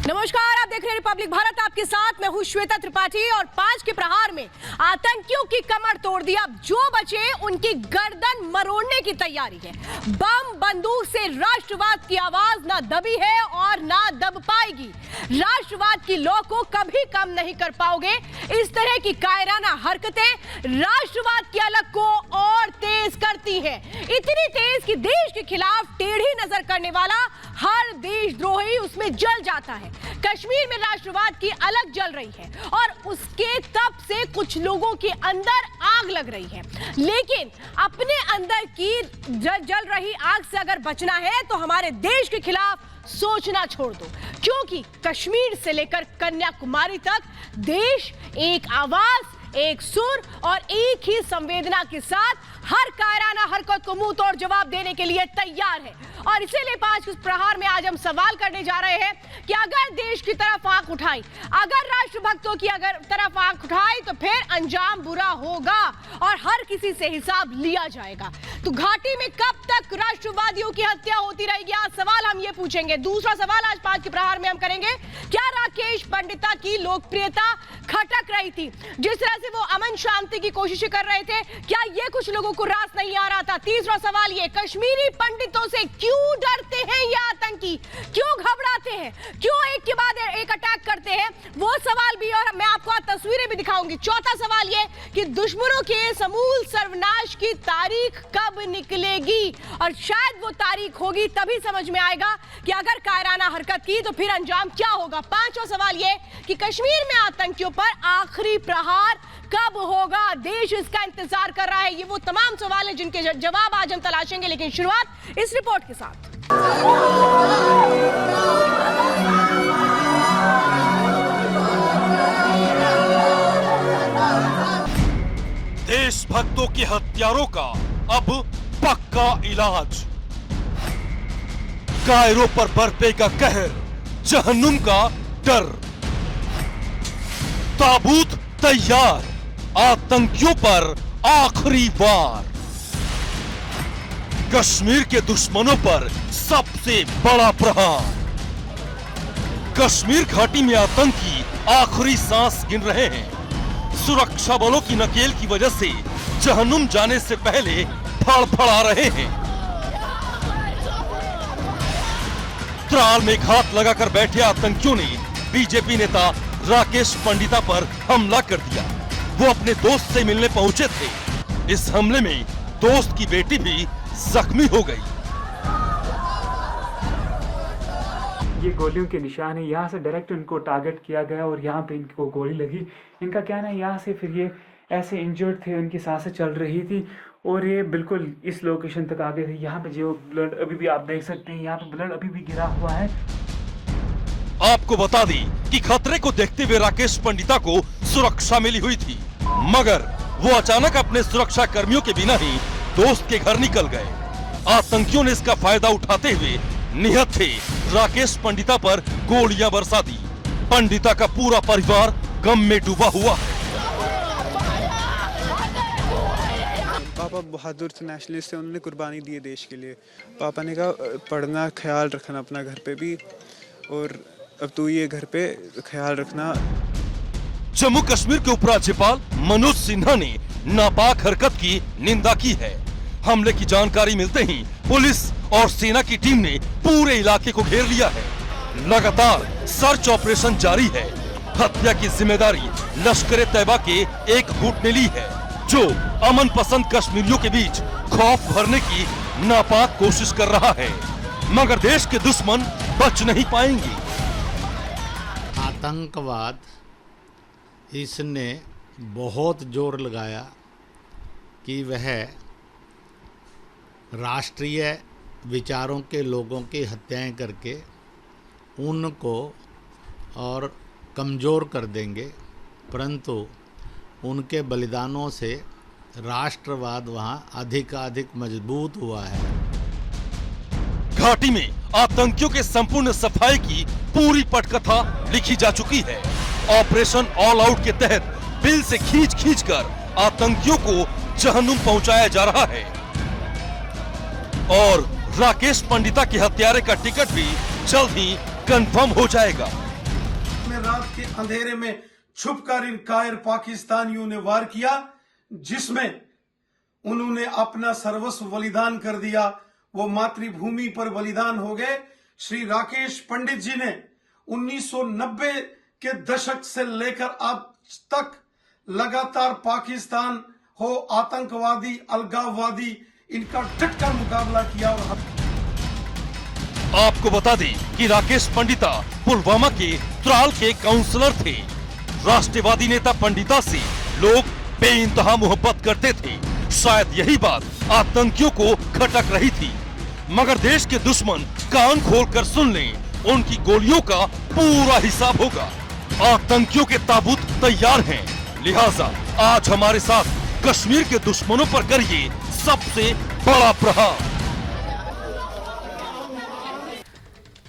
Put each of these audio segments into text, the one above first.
नमस्कार, आप देख रहे हैं रिपब्लिक भारत। आपके साथ मैं हूं श्वेता त्रिपाठी और 5 के प्रहार में आतंकियों की कमर तोड़ दी। अब जो बचे उनकी गर्दन मरोड़ने की तैयारी है। बम बंदूक से राष्ट्रवाद की आवाज ना दबी है और ना दब पाएगी। राष्ट्रवाद की लौ को कभी कम नहीं कर पाओगे। इस तरह की कायराना हरकतें राष्ट्रवाद की अलग को और तेज करती है, इतनी तेज कि देश के खिलाफ टेढ़ी नजर करने वाला हर देशद्रोही उसमें जल जाता है। कश्मीर में राष्ट्रवाद की अलग जल रही है और उसके तप से कुछ लोगों के अंदर आग लग रही है। लेकिन अपने अंदर की जल रही आग से अगर बचना है तो हमारे देश के खिलाफ सोचना छोड़ दो, क्योंकि कश्मीर से लेकर कन्याकुमारी तक देश एक आवाज, एक सुर और एक ही संवेदना के साथ हर कायराना हरकत को मुंह तोड़ जवाब देने के लिए तैयार है। और इसीलिए 5 प्रहार में आज हम सवाल करने जा रहे हैं कि अगर देश की तरफ आंख उठाई, अगर राष्ट्रभक्तों की अगर तरफ आंख उठाई तो फिर अंजाम बुरा होगा और हर किसी से हिसाब लिया जाएगा। तो घाटी में कब तक राष्ट्रवादियों की हत्या होती रहेगी, आज सवाल हम ये पूछेंगे। दूसरा सवाल आज 5 के प्रहार में हम करेंगे, क्या राकेश पंडिता की लोकप्रियता खटक रही थी? जिस तरह से वो अमन शांति की कोशिशें कर रहे थे, क्या ये कुछ लोगों को रास नहीं आ रहा था? तीसरा सवाल ये, कश्मीरी पंडितों से क्यों डरते हैं ये आतंकी, क्यों घबराते हैं, क्यों एक के बाद एक अटैक करते हैं, वो सवाल भी, और मैं आपको आज तस्वीरें भी दिखाऊंगी। चौथा सवाल ये कि दुश्मनों के समूल सर्वनाश की तारीख कब निकलेगी, और शायद वो तारीख होगी तभी समझ में आएगा कि अगर कायराना हरकत की तो फिर अंजाम क्या होगा। पांचवा सवाल ये कि कश्मीर में आतंकियों पर आखिरी प्रहार कब होगा, देश इसका इंतजार कर रहा है। ये वो तमाम सवाल हैं जिनके जवाब आज हम तलाशेंगे, लेकिन शुरुआत इस रिपोर्ट के साथ। देशभक्तों के हत्यारों का अब पक्का इलाज। कायरों पर बरपेगा कहर, जहन्नुम का डर। ताबूत तैयार, आतंकियों पर आखिरी वार। कश्मीर के दुश्मनों पर सबसे बड़ा प्रहार। कश्मीर घाटी में आतंकी आखिरी सांस गिन रहे हैं। सुरक्षा बलों की नकेल की वजह से जहन्नुम जाने से पहले फड़फड़ा रहे हैं। त्राल में घात लगाकर बैठे आतंकियों ने बीजेपी नेता राकेश पंडिता पर हमला कर दिया। वो अपने दोस्त से मिलने पहुंचे थे। इस हमले में दोस्त की बेटी भी जख्मी हो गई। ये गोलियों के निशान है, यहाँ से डायरेक्ट इनको टारगेट किया गया और यहाँ पे इनको गोली लगी। इनका कहना है यहाँ से फिर ये ऐसे इंजर्ड थे, उनकी सांसें चल रही थी और ये बिल्कुल इस लोकेशन तक आ गए थे। यहाँ पे जो ब्लड अभी भी आप देख सकते हैं, यहाँ पे ब्लड अभी भी गिरा हुआ है। आपको बता दी कि खतरे को देखते हुए राकेश पंडिता को सुरक्षा मिली हुई थी, मगर वो अचानक अपने सुरक्षा कर्मियों के बिना ही दोस्त के घर निकल गए। आतंकियों ने इसका फायदा उठाते हुए निहत्थे राकेश पंडिता पर गोलियां बरसा दी। पंडिता का पूरा परिवार गम में डूबा हुआ है। पापा बहादुर थे, नेशनलिस्ट थे, उन्होंने कुर्बानी दी है देश के लिए। पापा ने कहा पढ़ना, ख्याल रखना अपना घर पे भी, और अब तू ये घर पे ख्याल रखना। जम्मू कश्मीर के उपराज्यपाल मनोज सिन्हा ने नापाक हरकत की निंदा की है। हमले की जानकारी मिलते ही पुलिस और सेना की टीम ने पूरे इलाके को घेर लिया है। लगातार सर्च ऑपरेशन जारी है। हत्या की जिम्मेदारी लश्कर-ए-तैयबा के एक गुट ने ली है, जो अमन पसंद कश्मीरियों के बीच खौफ भरने की नापाक कोशिश कर रहा है, मगर देश के दुश्मन बच नहीं पाएंगे। आतंकवाद इसने बहुत जोर लगाया कि वह राष्ट्रीय विचारों के लोगों की हत्याएं करके उनको और कमज़ोर कर देंगे, परंतु उनके बलिदानों से राष्ट्रवाद वहाँ अधिकाधिक मजबूत हुआ है। घाटी में आतंकियों के संपूर्ण सफाई की पूरी पटकथा लिखी जा चुकी है। ऑपरेशन ऑल आउट के तहत बिल से खींच कर आतंकियों को जहन्नुम पहुंचाया जा रहा है और राकेश पंडिता के हत्यारे का टिकट भी जल्द ही कंफर्म हो जाएगा। में रात के अंधेरे में छुपकर इन कायर पाकिस्तानियों ने वार किया, जिसमें उन्होंने अपना सर्वस्व बलिदान कर दिया। वो मातृभूमि पर बलिदान हो गए। श्री राकेश पंडित जी ने 1990 के दशक से लेकर अब तक लगातार पाकिस्तान हो आतंकवादी, अलगाववादी, इनका डटकर मुकाबला किया। और आपको बता दें कि राकेश पंडिता पुलवामा के त्राल के काउंसलर थे। राष्ट्रवादी नेता पंडिता से लोग बेइंतहा मोहब्बत करते थे। शायद यही बात आतंकियों को खटक रही थी, मगर देश के दुश्मन कान खोलकर सुन लें, उनकी गोलियों का पूरा हिसाब होगा। आतंकियों के ताबूत तैयार हैं, लिहाजा आज हमारे साथ कश्मीर के दुश्मनों पर करिए सबसे बड़ा प्रहार।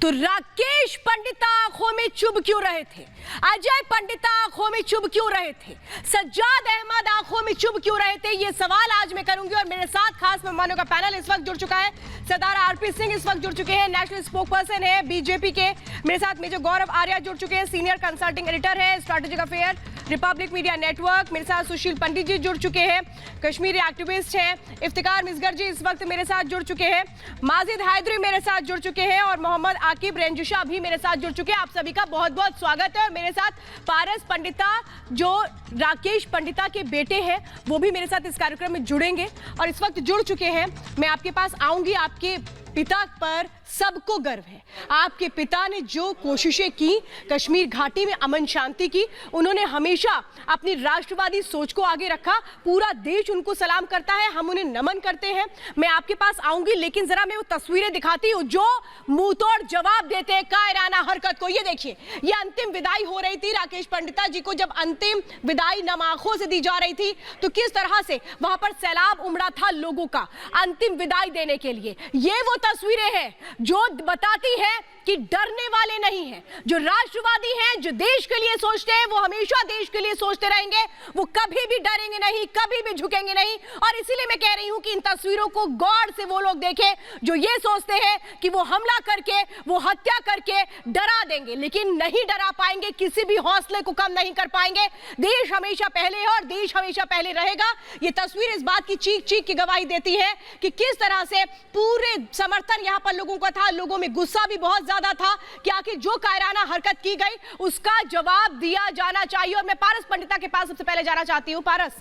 तो राकेश पंडिता आंखों में चुभ क्यों रहे थे? अजय पंडिता आंखों में चुभ क्यों रहे थे? सज्जाद अहमद आंखों में चुभ क्यों रहे थे? ये सवाल आज मैं करूंगी और मेरे साथ खास मेहमानों का पैनल इस वक्त जुड़ चुका है। सरदार आरपी सिंह इस वक्त जुड़ चुके हैं, नेशनल स्पोक्सपर्सन है बीजेपी के। मेरे साथ मेजर गौरव आर्या जुड़ चुके हैं, सीनियर कंसल्टिंग एडिटर है strategic affair Republic media network. मेरे साथ सुशील पंडित जी जुड़ चुके हैं, कश्मीरी एक्टिविस्ट हैं। इफ्तिकार मिसगर जी इस वक्त मेरे साथ जुड़ चुके हैं। माजिद हैदरी मेरे साथ जुड़ चुके हैं और मोहम्मद आकिब रेंजुशा भी मेरे साथ जुड़ चुके हैं। आप सभी का बहुत बहुत स्वागत है। और मेरे साथ पारस पंडिता जो राकेश पंडिता के बेटे हैं वो भी मेरे साथ इस कार्यक्रम में जुड़ेंगे और इस वक्त जुड़ चुके हैं। मैं आपके पास आऊंगी। आपके पिता पर सबको गर्व है। आपके पिता ने जो कोशिशें की कश्मीर घाटी में अमन शांति की, उन्होंने हमेशा अपनी राष्ट्रवादी सोच को आगे रखा। पूरा देश उनको सलाम करता है, हम उन्हें नमन करते हैं। मैं आपके पास आऊंगी, लेकिन जरा मैं वो तस्वीरें दिखाती हूँ जो मुंह तोड़ जवाब देते हैं कायराना हरकत को। ये देखिए, ये अंतिम विदाई हो रही थी राकेश पंडिता जी को। जब अंतिम विदाई नम आंखों से दी जा रही थी तो किस तरह से वहां पर सैलाब उमड़ा था लोगों का अंतिम विदाई देने के लिए। ये वो तस्वीरें हैं जो बताती है कि डरने वाले नहीं हैं, जो राष्ट्रवादी हैं, जो देश के लिए सोचते हैं, वो हमेशा देश के लिए सोचते रहेंगे। वो कभी भी डरेंगे नहीं, कभी भी झुकेंगे नहीं। और इसीलिए मैं कह रही हूं कि इन तस्वीरों को गौर से वो लोग देखें जो ये सोचते हैं कि वो हमला करके, वो हत्या करके डरा देंगे, लेकिन नहीं डरा पाएंगे, किसी भी हौसले को कम नहीं कर पाएंगे। देश हमेशा पहले है और देश हमेशा पहले रहेगा। ये तस्वीर इस बात की चीख चीख की गवाही देती है कि किस तरह से पूरे समर्थन यहां पर लोगों का था। लोगों में गुस्सा भी बहुत ज्यादा था कि आखिर जो कायराना हरकत की गई उसका जवाब दिया जाना चाहिए। और मैं पारस पंडिता के पास सबसे पहले जाना चाहती हूं। पारस,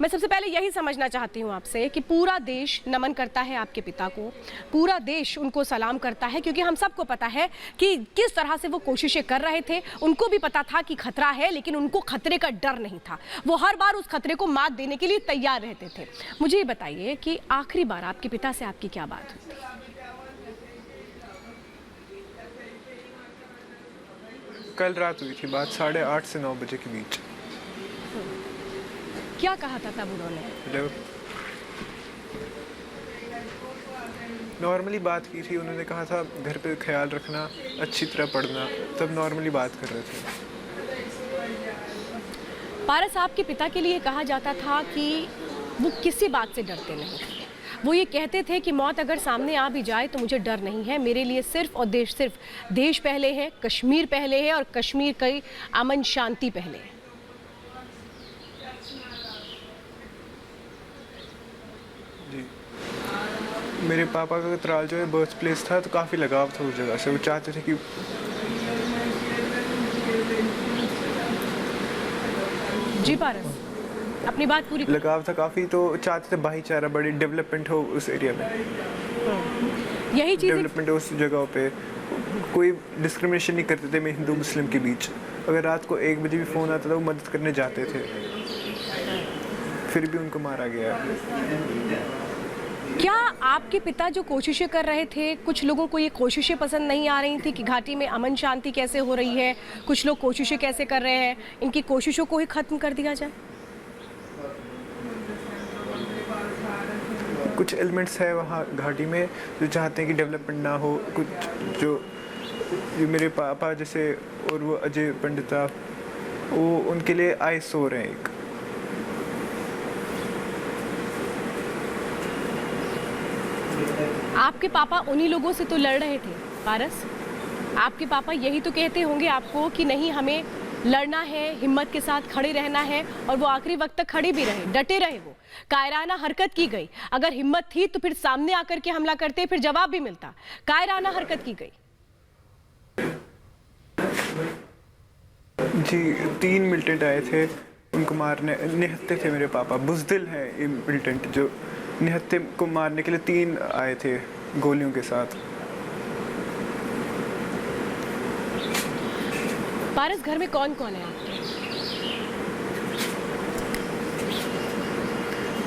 मैं सबसे पहले यही समझना चाहती हूं आपसे कि पूरा देश नमन करता है आपके पिता को, पूरा देश उनको सलाम करता है, क्योंकि हम सबको पता है कि किस तरह से वो कोशिशें कर रहे थे। उनको भी पता था कि खतरा है, लेकिन उनको खतरे का डर नहीं था। वो हर बार उस खतरे को मात देने के लिए तैयार रहते थे। मुझे ये बताइए कि आखिरी बार आपके पिता से आपकी क्या बात हुई थी? कल रात हुई थी बात, 8:30 से 9 बजे के बीच। क्या कहा था तब उन्होंने? नॉर्मली बात की थी। उन्होंने कहा था घर पे ख्याल रखना, अच्छी तरह पढ़ना, तब नॉर्मली बात कर रहे थे। पारस, आपके पिता के लिए कहा जाता था कि वो किसी बात से डरते नहीं। वो ये कहते थे कि मौत अगर सामने आ भी जाए तो मुझे डर नहीं है, मेरे लिए सिर्फ और सिर्फ देश पहले है, कश्मीर पहले है और कश्मीर की अमन शांति पहले है। जी, मेरे पापा का त्राल जो है बर्थ प्लेस था, तो काफ़ी लगाव था उस जगह से। वो चाहते थे कि जी पारस, अपनी बात पूरी। लगाव था काफ़ी, तो चाहते थे भाईचारा बड़ी डेवलपमेंट हो उस एरिया में। यही चीज़ डेवलपमेंट हो उस जगह पे। कोई डिस्क्रिमिनेशन नहीं करते थे मैं हिंदू मुस्लिम के बीच। अगर रात को 1 बजे भी फ़ोन आता था वो मदद करने जाते थे, फिर भी उनको मारा गया। क्या आपके पिता जो कोशिशें कर रहे थे, कुछ लोगों को ये कोशिशें पसंद नहीं आ रही थी कि घाटी में अमन शांति कैसे हो रही है, कुछ लोग कोशिशें कैसे कर रहे हैं, इनकी कोशिशों को ही ख़त्म कर दिया जाए? कुछ एलिमेंट्स है वहाँ घाटी में जो चाहते हैं कि डेवलपमेंट ना हो। कुछ जो मेरे पापा जैसे और वो अजय पंडिता, वो उनके लिए आइस हो रहे हैं एक। आपके पापा उन्हीं लोगों से तो लड़ रहे थे पारस। आपके पापा यही तो कहते होंगे आपको कि नहीं, हमें लड़ना है, हिम्मत के साथ खड़े रहना है, और वो आखिरी वक्त तक खड़े भी रहे, डटे रहे। वो कायराना हरकत की गई। अगर हिम्मत थी तो फिर सामने आकर के हमला करते, फिर जवाब भी मिलता। कायराना हरकत की गई। जी 3 मिलिटेंट आए थे उनको मारने, निहत्ते थे मेरे पापा, बुज़दिल है ये मिलिटेंट जो निहत्ते को मारने के लिए 3 आए थे गोलियों के साथ। पारस, घर में कौन कौन है आपके?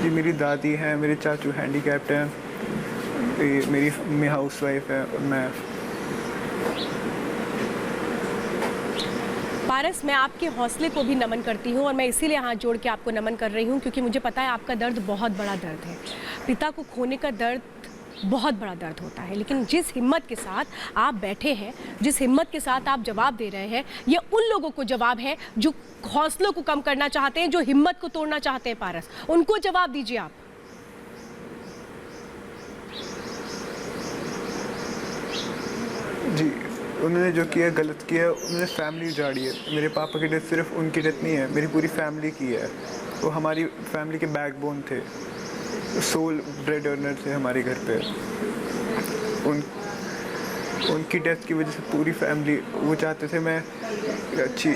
जी मेरी दादी है, मेरे चाचू हैंडीकैप्ड हैं, मेरी हाउसवाइफ है और मैं। पारस, मैं आपके हौसले को भी नमन करती हूँ, और मैं इसीलिए हाथ जोड़ के आपको नमन कर रही हूँ क्योंकि मुझे पता है आपका दर्द बहुत बड़ा दर्द है। पिता को खोने का दर्द बहुत बड़ा दर्द होता है, लेकिन जिस हिम्मत के साथ आप बैठे हैं, जिस हिम्मत के साथ आप जवाब दे रहे हैं, ये उन लोगों को जवाब है जो हौसलों को कम करना चाहते हैं, जो हिम्मत को तोड़ना चाहते हैं। पारस, उनको जवाब दीजिए आप। जी उन्होंने जो किया गलत किया, उन्होंने फैमिली उजाड़ी है। मेरे पापा की डेथ सिर्फ उनकी डेथ नहीं है, मेरी पूरी फैमिली की है। वो हमारी फैमिली के बैकबोन थे, सोल ब्रेड अर्नर थे हमारे घर पे। उनकी डेथ की वजह से पूरी फैमिली, वो चाहते थे मैं अच्छी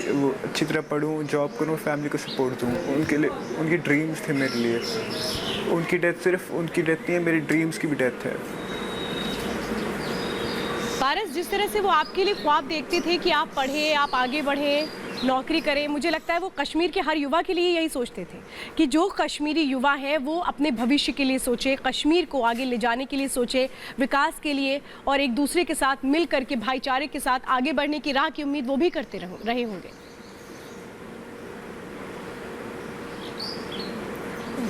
तरह पढूं, जॉब करूं, फैमिली को सपोर्ट दूं। उनके लिए उनकी ड्रीम्स थे मेरे लिए। उनकी डेथ सिर्फ उनकी डेथ नहीं है, मेरी ड्रीम्स की भी डेथ है। पारस, जिस तरह से वो आपके लिए ख्वाब देखते थे कि आप पढ़े, आप आगे बढ़े, नौकरी करें, मुझे लगता है वो कश्मीर के हर युवा के लिए यही सोचते थे कि जो कश्मीरी युवा है वो अपने भविष्य के लिए सोचे, कश्मीर को आगे ले जाने के लिए सोचे, विकास के लिए, और एक दूसरे के साथ मिल करके भाईचारे के साथ आगे बढ़ने की राह की उम्मीद वो भी करते रहे होंगे।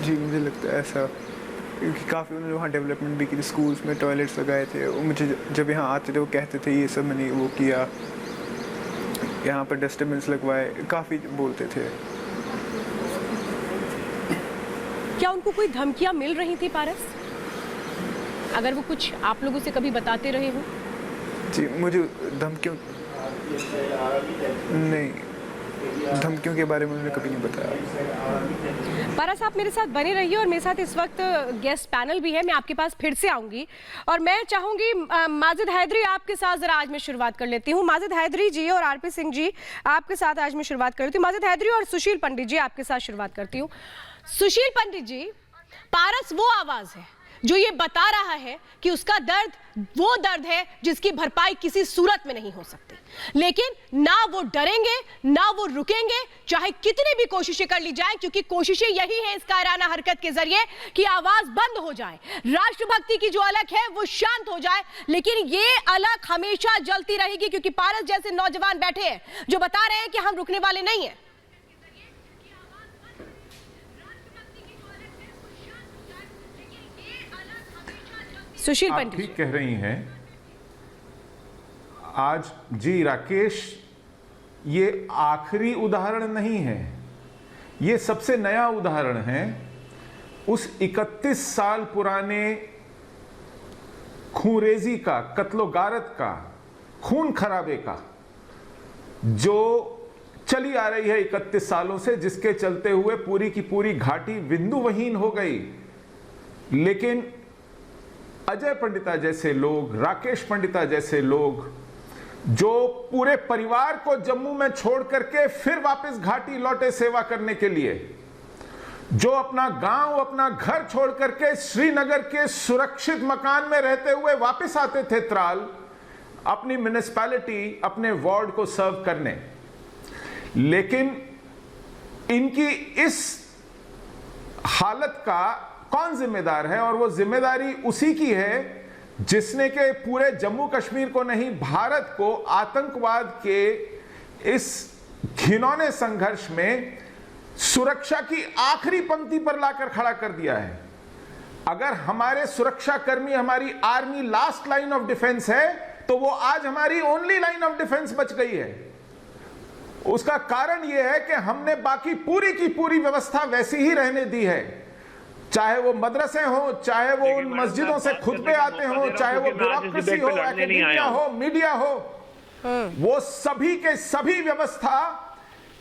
जी मुझे लगता है ऐसा, क्योंकि काफ़ी उन्होंने वहाँ डेवलपमेंट भी की, स्कूल्स में टॉयलेट्स लगाए थे। मुझे जब यहाँ आते थे वो कहते थे ये सब मैंने वो किया, यहाँ पर डस्टबिन्स लगवाए, काफ़ी बोलते थे। क्या उनको कोई धमकियाँ मिल रही थी पारस, अगर वो कुछ आप लोगों से कभी बताते रहे हो? जी मुझे धमकियों के बारे में उन्होंने कभी नहीं बताया। पारस, आप मेरे साथ बने रहिए, और मेरे साथ इस वक्त गेस्ट पैनल भी है, मैं आपके पास फिर से आऊंगी, और मैं चाहूंगी माजिद हैदरी आपके साथ जरा आज मैं शुरुआत कर लेती हूँ। माजिद हैदरी जी और आरपी सिंह जी आपके साथ आज मैं शुरुआत कर लेती हूँ। माजिद हैदरी और सुशील पंडित जी आपके साथ शुरुआत करती हूँ। सुशील पंडित जी, पारस वो आवाज है जो ये बता रहा है कि उसका दर्द वो दर्द है जिसकी भरपाई किसी सूरत में नहीं हो सकती, लेकिन ना वो डरेंगे, ना वो रुकेंगे, चाहे कितनी भी कोशिशें कर ली जाए, क्योंकि कोशिशें यही है इस कायराना हरकत के जरिए कि आवाज बंद हो जाए, राष्ट्रभक्ति की जो अलग है वो शांत हो जाए, लेकिन ये अलग हमेशा जलती रहेगी, क्योंकि पारस जैसे नौजवान बैठे हैं जो बता रहे हैं कि हम रुकने वाले नहीं हैं। सुशील आप पंडित ठीक कह रही हैं। आज जी राकेश, ये आखिरी उदाहरण नहीं है, ये सबसे नया उदाहरण है उस 31 साल पुराने खूंरेजी का, कत्लो-गारत का, खून खराबे का, जो चली आ रही है 31 सालों से, जिसके चलते हुए पूरी की पूरी घाटी बिंदुवहीन हो गई। लेकिन अजय पंडिता जैसे लोग, राकेश पंडिता जैसे लोग, जो पूरे परिवार को जम्मू में छोड़ करके फिर वापस घाटी लौटे सेवा करने के लिए, जो अपना गांव, अपना घर छोड़ करके श्रीनगर के सुरक्षित मकान में रहते हुए वापस आते थे त्राल, अपनी म्युनिसिपैलिटी, अपने वार्ड को सर्व करने, लेकिन इनकी इस हालत का कौन जिम्मेदार है? और वो जिम्मेदारी उसी की है जिसने के पूरे जम्मू कश्मीर को नहीं, भारत को आतंकवाद के इस घिनौने संघर्ष में सुरक्षा की आखिरी पंक्ति पर लाकर खड़ा कर दिया है। अगर हमारे सुरक्षा कर्मी, हमारी army last line of defence है, तो वो आज हमारी ओनली लाइन ऑफ डिफेंस बच गई है। उसका कारण यह है कि हमने बाकी पूरी की पूरी व्यवस्था वैसी ही रहने दी है, चाहे वो मदरसे हो, चाहे वो उन मस्जिदों से खुतबे आते हो, चाहे वो ब्यूरोक्रेसी हो, एकेडमिया हो, मीडिया हो। वो सभी के सभी व्यवस्था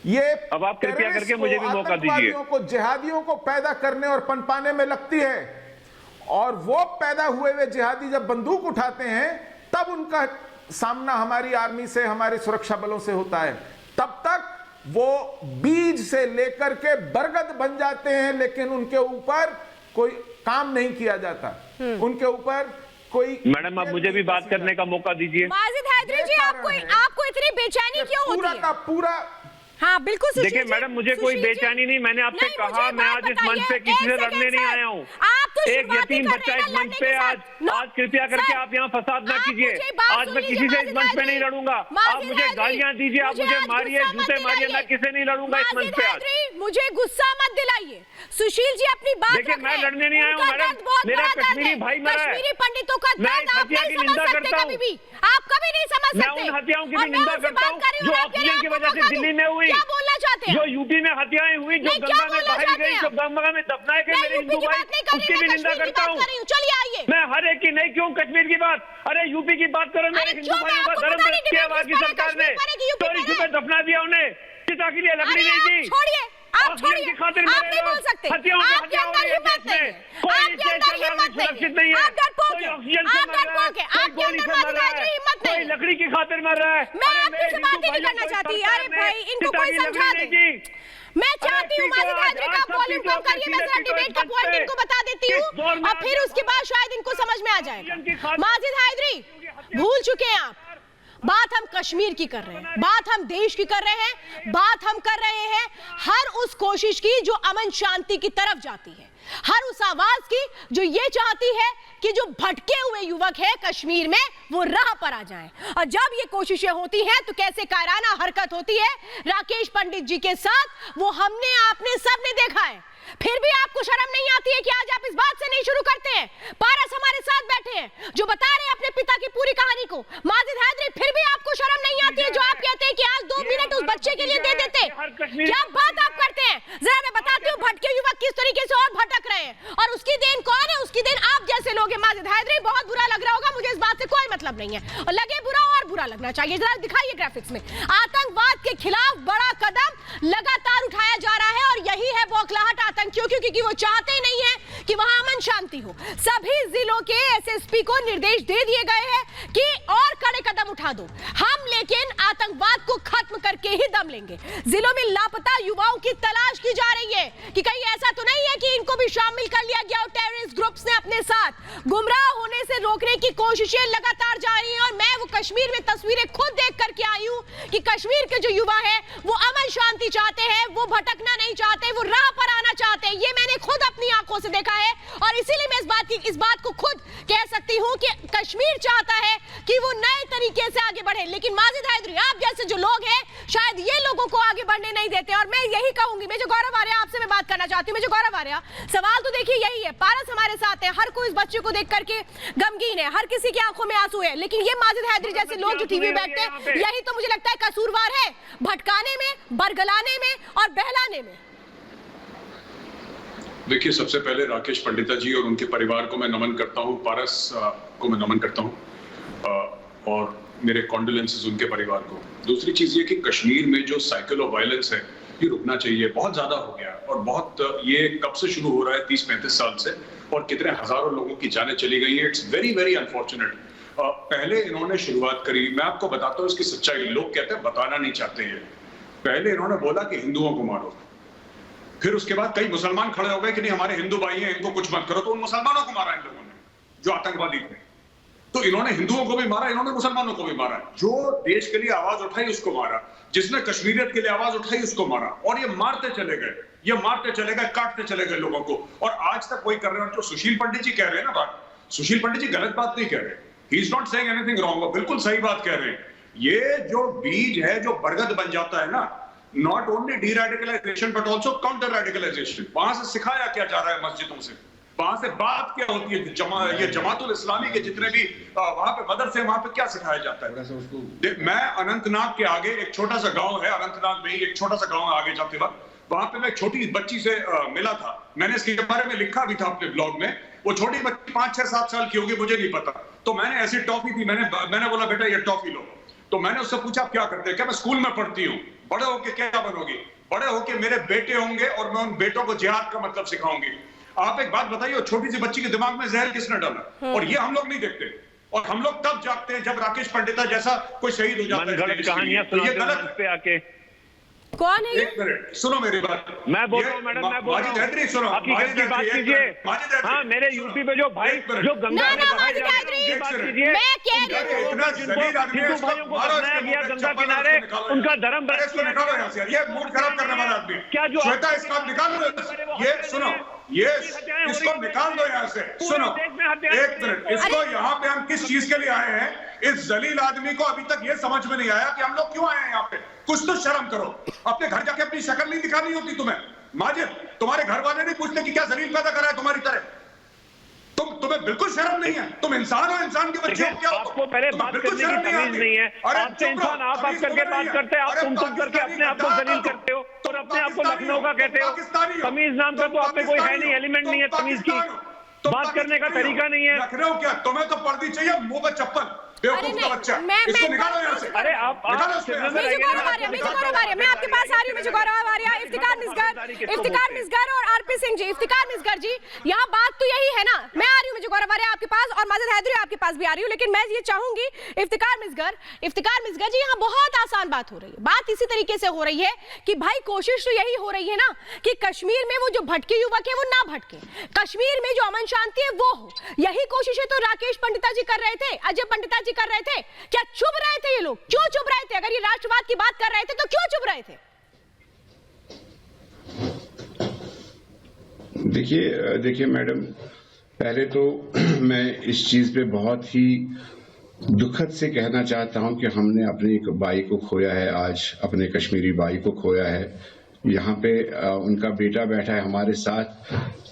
ये अब आप कृपया करके टेररिस्ट मुझे को, भी मौका दीजिए। आतंकवादियों को, जिहादियों को पैदा करने और पनपाने में लगती है। और वो पैदा हुए हुए जिहादी जब बंदूक उठाते हैं तब उनका सामना हमारी आर्मी से, हमारे सुरक्षा बलों से होता है। तब तक वो बीज से लेकर के बरगद बन जाते हैं, लेकिन उनके ऊपर कोई काम नहीं किया जाता, उनके ऊपर कोई। मैडम आप मुझे भी बात करने का मौका दीजिए। माजिद हैदरी जी, आपको इतनी बेचैनी क्यों होती पूरा है? का पूरा हाँ बिल्कुल। देखिए मैडम, मुझे कोई बेचैनी नहीं, मैंने आपसे कहा मैं आज इस मंच पे किसी से लड़ने नहीं आया हूँ। एक यतीम बच्चा इस मंच पे आज कृपया करके आप यहाँ फसाद ना कीजिए। आज मैं किसी से इस मंच पे नहीं लड़ूंगा। आप मुझे गालियाँ दीजिए, आप मुझे मारिए, जूते मारिए, मैं किसी नहीं लड़ूंगा इस मंच पे आज। मुझे गुस्सा मत दिलाइए। सुशील जी अपनी बात देखिए मैं लड़ने नहीं आया हूँ मैडम, मेरा कश्मीरी भाई मरा है। कश्मीरी पंडितों का मैं इस हत्या की निंदा करता हूँ, आप कभी नहीं समझ सकते। मैं उन हत्याओं की भी निंदा करता हूँ जो ऑक्सीजन की वजह से दिल्ली में हुई, क्या बोलना चाहते हैं? जो यूपी में हत्याएं हुई, जो गंगा में बहाई गई, जो गंगा में दफनाए गए मेरे हिंदू भाई, उसकी भी निंदा करता हूँ। चलिए आइए। मैं हर एक की नहीं, क्यों कश्मीर की बात, अरे यूपी की बात करो। मेरे हिंदू भाइयों का धर्म किया वहाँ की सरकार ने, चोरी छुपे दफना दिया उन्हें, पिता के लिए लकड़ी नहीं दी। छोड़िए, आप छोड़िए, की खातिर आप नहीं बोल सकते। आपके अंदर हिम्मत नहीं है, आपके अंदर हिम्मत नहीं है, आप डरपोक हैं, आप डरपोक हैं, आपके अंदर माजिद हैदरी हिम्मत नहीं है। लकड़ी की खातिर मर रहा है। मैं आपसे से बात नहीं करना चाहती। अरे भाई इनको कोई समझा दे। मैं चाहती हूँ माजिद हैदरी का वॉल्यूम कम करिए, मैं जरा डिबेट का पॉइंट इनको बता देती हूँ और फिर उसके बाद शायद इनको समझ में आ जाएगा। माजिद हैदरी, भूल चुके हैं आप, बात हम कश्मीर की कर रहे हैं, बात हम देश की कर रहे हैं, बात हम कर रहे हैं हर उस कोशिश की जो अमन शांति की तरफ जाती है, हर उस आवाज की जो ये चाहती है कि जो भटके हुए युवक है कश्मीर में वो राह पर आ जाएं। और जब ये कोशिशें होती हैं तो कैसे कायराना हरकत होती है राकेश पंडित जी के साथ, वो हमने आपने सबने देखा है। फिर भी आपको शर्म नहीं आती है कि आज आप इस बात से नहीं शुरू करते हैं? पारस हमारे साथ बैठे हैं जो बता रहे हैं अपने पिता की पूरी कहानी को। माजिद हैदरी, फिर भी आपको शर्म नहीं आती है जो आप कहते हैं कि आज 2 मिनट उस बच्चे के लिए दे देते? क्या बात आप करते हैं? जरा मैं बताती हूँ भटके युवक किस तरीके से और भटक रहे हैं और उसकी देन कौन है? उसकी देन आप जैसे लोग हैं। माजिद हैदरी, बहुत बुरा लग रहा होगा, मुझे इस बात से कोई मतलब नहीं है और लगे बुरा और बुरा लगना चाहिए। जरा दिखाइए ग्राफिक्स में। आतंकवाद के खिलाफ बड़ा कदम लगातार उठाया जा रहा है और यही है बौखलाहट आतंकियों की, क्योंकि वो चाहते नहीं है कि वहां अमन शांति हो। सभी जिलों के एसएसपी को निर्देश दे दिए गए हैं कि और कड़े कदम उठा दो, हम लेकिन आतंकवाद को खत्म करके ही दम लेंगे। जिलों में लापता युवाओं की तलाश की जा रही है कि कहीं ऐसा तो नहीं है कि इनको भी शामिल कर लिया गया और टेररिस्ट ग्रुप्स ने अपने साथ। गुमराह होने से रोकने की कोशिशें लगातार जारी हैं और मैं वो कश्मीर में तस्वीरें खुद देख करके आई हूं कि कश्मीर के जो युवा है वो अमन शांति चाहते हैं, वो भटकना नहीं चाहते, वो राह पर आना चाहते हैं। ये मैंने खुद अपनी आंखों से देखा है और इसीलिए मैं इस बात को खुद कह सकती हूं कि कश्मीर चाहता है कि वो नए तरीके से आगे बढ़े। लेकिन माजिद हैदरी, आप जैसे जो लोग हैं शायद ये लोगों को आगे बढ़ने नहीं देते। और मैं यही कहूंगी, मैं जो गौरव आर्या आपसे मैं बात करना चाहती हूँ, मैं जो गौरव आर्या, सवाल तो देखिए यही है, पारस हमारे साथ है, हर कोई इस बच्चे को देख करके गमगीन है, हर किसी की आंखों में आंसू है, लेकिन ये माजिद हैदरी जैसे लोग जो टीवी बैठते हैं यही तो मुझे लगता है कसूरवार है भटकाने में, बरगलाने में और बहलाने में। देखिए, सबसे पहले राकेश पंडिता जी और उनके परिवार को मैं नमन करता हूं, पारस को मैं नमन करता हूं और मेरे कॉन्डोलेंसेस उनके परिवार को। दूसरी चीज ये कि कश्मीर में जो साइकिल ऑफ वायलेंस है ये रुकना चाहिए, बहुत ज्यादा हो गया और बहुत ये कब से शुरू हो रहा है, 30-35 साल से, और कितने हजारों लोगों की जानें चली गई हैं। It's very very unfortunate. पहले इन्होंने शुरुआत करी, मैं आपको बताता हूँ इसकी सच्चाई, लोग कहते हैं बताना नहीं चाहते हैं। पहले इन्होंने बोला कि हिंदुओं को मारो, फिर उसके बाद कई मुसलमान खड़े हो गए कि नहीं हमारे हिंदू भाई हैं, इनको कुछ मत करो, तो उन मुसलमानों को मारा इन लोगों ने जो आतंकवादी थे। तो इन्होंने हिंदुओं को भी मारा, इन्होंने मुसलमानों को भी मारा, जो देश के लिए आवाज उठाई उसको मारा, जिसने कश्मीरियत के लिए आवाज उठाई उसको मारा, और ये मारते चले गए, ये मारते चले गए, काटते चले गए लोगों को, और आज तक वही कर रहे हैं। जो सुशील पंडित जी कह रहे हैं ना बात, सुशील पंडित जी गलत बात नहीं कह रहे, he is not saying anything wrong, वो बिल्कुल सही बात कह रहे हैं। ये जो बीज है जो बरगद बन जाता है ना, not only deradicalisation but also counter radicalisation. वहां से सिखाया क्या जा रहा है मस्जिदों से, वहां से बात क्या होती है, ये जमातुल इस्लामी के जितने भी वहां पे मदरसे, वहां पे क्या सिखाया जाता है। मैं अनंतनाग के आगे एक छोटा सा गांव है, अनंतनाग में ही एक छोटा सा गांव है, आगे जाते वक्त वहां पे मैं एक छोटी बच्ची से मिला था, मैंने इसके बारे में लिखा भी था अपने ब्लॉग में। वो छोटी बच्ची 5, 6, 7 साल की होगी, मुझे नहीं पता, तो मैंने ऐसी टॉफी थी, मैंने बोला बेटा ये टॉफी लो, तो मैंने उससे पूछा आप क्या करते हैं? क्या मैं स्कूल में पढ़ती हूँ। बड़े होके क्या बनोगी? बड़े होके मेरे बेटे होंगे और मैं उन बेटों को जिहाद का मतलब सिखाऊंगी। आप एक बात बताइए, छोटी सी बच्ची के दिमाग में जहर किसने डाला? और ये हम लोग नहीं देखते, और हम लोग तब जागते हैं जब राकेश पंडिता जैसा कोई शहीद हो जाता है। गलत कहानियां ये गलत पे आके। कौन है? एक मिनट सुनो मेरी बात। मैं बोल रहा हूँ मैडम, मैं बोल रहा हूँ, सुनो हकीकत की बात कीजिए। हाँ, मेरे यूपी में जो भाई जो गंगा में बहाए जा रहे हैं उनकी बात कीजिए। हिंदू भाइयों को दफनाया गया गंगा किनारे, उनका धर्म ये मूड खराब करने वाला आदमी क्या जो श्वेता इसका निकाल दो। ये सुनो, ये इसको निकाल दो यहाँ से। सुनो एक मिनट, इसको यहाँ पे हम किस चीज के लिए आए हैं? इस जलील आदमी को अभी तक ये समझ में नहीं आया कि हम लोग क्यों आए हैं यहाँ पे। कुछ तो शर्म करो, अपने घर जाके अपनी शक्ल नहीं दिखानी होती तुम्हें? माजिद, तुम्हारे घर वाले नहीं पूछते कि क्या जलील पैदा करा है तुम्हारी तरह? तुम्हें बिल्कुल शर्म नहीं है? तुम इंसान हो, इंसान के बच्चे हो क्या? आपको पहले बात करने की तमीज नहीं है। आपसे इंसान आप करके बात करते हैं, आप तुम करके अपने आप को जलील करते हो और अपने आप को लखनऊ का कहते हो। तमीज नाम का तो आप में कोई है नहीं, एलिमेंट नहीं है तमीज की। बात करने का तरीका नहीं है। लखनऊ क्या? तुम्हें तो पर्दी चाहिए, मुंह पे चप्पल। बेवकूफ का बच्चा, इसको निकालो यहाँ से। अरे आप मैं आपके पास आ रही हूँ। इफ्तिकार मिसगर और आरपी सिंह जी। इफ्तिकार मिसगर जी, यहाँ बात तो यही है ना। मैं आ रही हूँ आपके पास और माजिद हैदरी आपके पास भी आ रही हूँ, लेकिन मैं ये चाहूंगी इफ्तिकार मिसगर जी, यहाँ बहुत आसान बात हो रही है। बात इसी तरीके से हो रही है कि भाई कोशिश तो यही हो रही है ना कि कश्मीर में वो जो भटके युवक है वो ना भटके, कश्मीर में जो अमन शांति है वो हो। यही कोशिशें तो राकेश पंडिता जी कर रहे थे, अजय पंडिता जी कर रहे थे। क्या चुप रहे थे ये लोग? क्यों चुप रहे थे? अगर ये राष्ट्रवाद की बात कर रहे थे तो क्यों चुप रहे थे? देखिए मैडम, पहले तो मैं इस चीज पे बहुत ही दुखद से कहना चाहता हूं कि हमने अपने एक भाई को खोया है, आज अपने कश्मीरी भाई को खोया है। यहाँ पे उनका बेटा बैठा है हमारे साथ,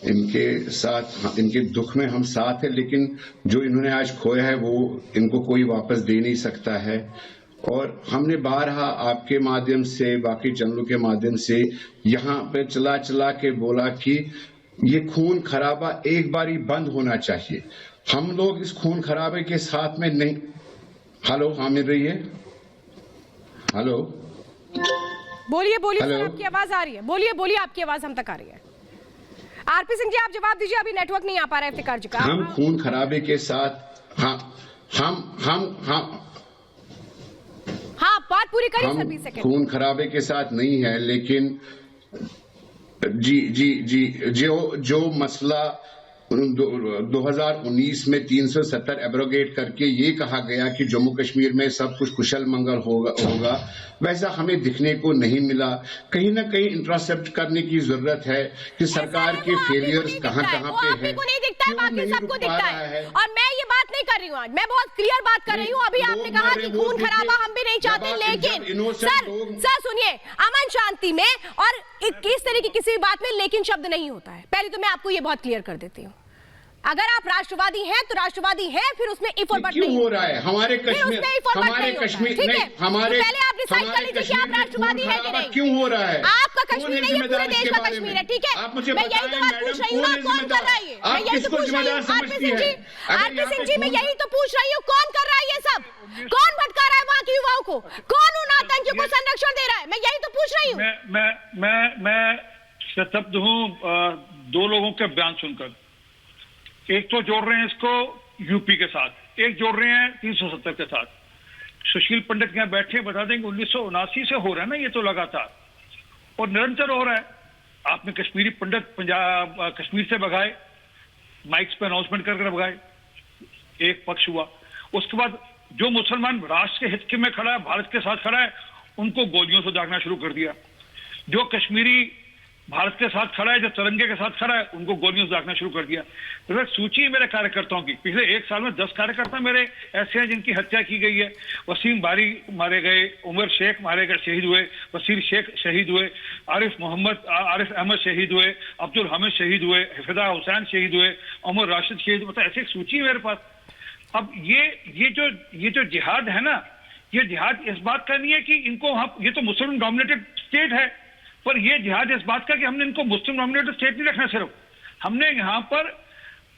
इनके दुख में हम साथ हैं, लेकिन जो इन्होंने आज खोया है वो इनको कोई वापस दे नहीं सकता है। और हमने बारहा आपके माध्यम से, बाकी चैनलों के माध्यम से यहाँ पे चला चला के बोला कि ये खून खराबा एक बारी बंद होना चाहिए। हम लोग इस खून खराबे के साथ में नहीं। हेलो, हाँ मिल रही है? हेलो, बोलिए सर, आपकी आवाज आ रही है। बोलिए आपकी आवाज हम तक आ रही है। आरपी सिंह जी आप जवाब दीजिए, अभी नेटवर्क नहीं आ पा रहा है इफ्तिकार जी का। हम खून खराबे के साथ, हाँ बात पूरी करिए सर, 20 सेकंड। खून खराबे के साथ नहीं है, लेकिन जी जो मसला 2019 में 370 एब्रोगेट करके ये कहा गया कि जम्मू कश्मीर में सब कुछ कुशल मंगल होगा, वैसा हमें दिखने को नहीं मिला। कहीं ना कहीं इंटरसेप्ट करने की जरूरत है कि सरकार के फेलियर्स कहां पे है। आपको नहीं दिखता है, बाकी सबको दिखता है। और मैं ये बात नहीं कर रही हूँ आज, मैं बहुत क्लियर बात कर रही हूँ। अभी आपने कहा कि खून खराबा हम भी नहीं चाहते, लेकिन सर सुनिए, अमन शांति में और इस तरह की किसी बात में लेकिन शब्द नहीं होता है। पहले तो मैं आपको ये बहुत क्लियर कर देती हूँ, अगर आप राष्ट्रवादी हैं तो राष्ट्रवादी हैं, फिर उसमें इफ और बट नहीं हो रहा है। हमारे कश्मीर नहीं, हमारे पहले आप डिसाइड कर लीजिए कि आप राष्ट्रवादी हैं कि नहीं। क्यों हो रहा है? आपका कश्मीर नहीं है, पूरे देश का कश्मीर है, ठीक है? आप मुझे मैं यही तो बात पूछ रही हूँ, कौन कर रहा है ये? मैं यही तो पूछ रही हूँ आरपी सिंह जी, मैं यही तो पूछ रही हूँ, कौन कर रहा है ये सब? कौन भटका रहा है वहाँ के युवाओं को? कौन उन आतंकियों को संरक्षण दे रहा है? मैं यही तो पूछ रही हूँ। मैं शतब्द हूँ दो लोगों के बयान सुनकर। एक तो जोड़ रहे हैं इसको यूपी के साथ, एक जोड़ रहे हैं 370 के साथ। सुशील पंडित यहाँ बैठे बता देंगे 1979 से हो रहा है ना ये तो लगातार, और निरंतर हो रहा है। आपने कश्मीरी पंडित पंजाब कश्मीर से भगाए, माइक्स पे अनाउंसमेंट कर भगाए, एक पक्ष हुआ। उसके बाद जो मुसलमान राष्ट्र के हित में खड़ा है, भारत के साथ खड़ा है, उनको गोलियों से दागना शुरू कर दिया। जो कश्मीरी भारत के साथ खड़ा है, जो तिरंगे के साथ खड़ा है, उनको गोलियों से दागना शुरू कर दिया। तो सूची है मेरे कार्यकर्ताओं की, पिछले एक साल में 10 कार्यकर्ता मेरे ऐसे हैं जिनकी हत्या की गई है। वसीम बारी मारे गए, उमर शेख मारे गए, शहीद हुए, वसीर शेख शहीद हुए, आरिफ अहमद शहीद हुए, अब्दुल हामिद शहीद हुए, हिफदा हुसैन शहीद हुए, उमर राशिद शहीद हुए। मतलब ऐसी एक सूची है मेरे पास। अब ये जो जिहाद है ना, ये जिहाद इस बात का नहीं है कि इनको ये तो मुस्लिम डोमिनेटेड स्टेट है, पर यह जिहाद इस बात का कि हमने इनको मुस्लिम डोमिनेटेड स्टेट नहीं रखना। सिर्फ हमने यहाँ पर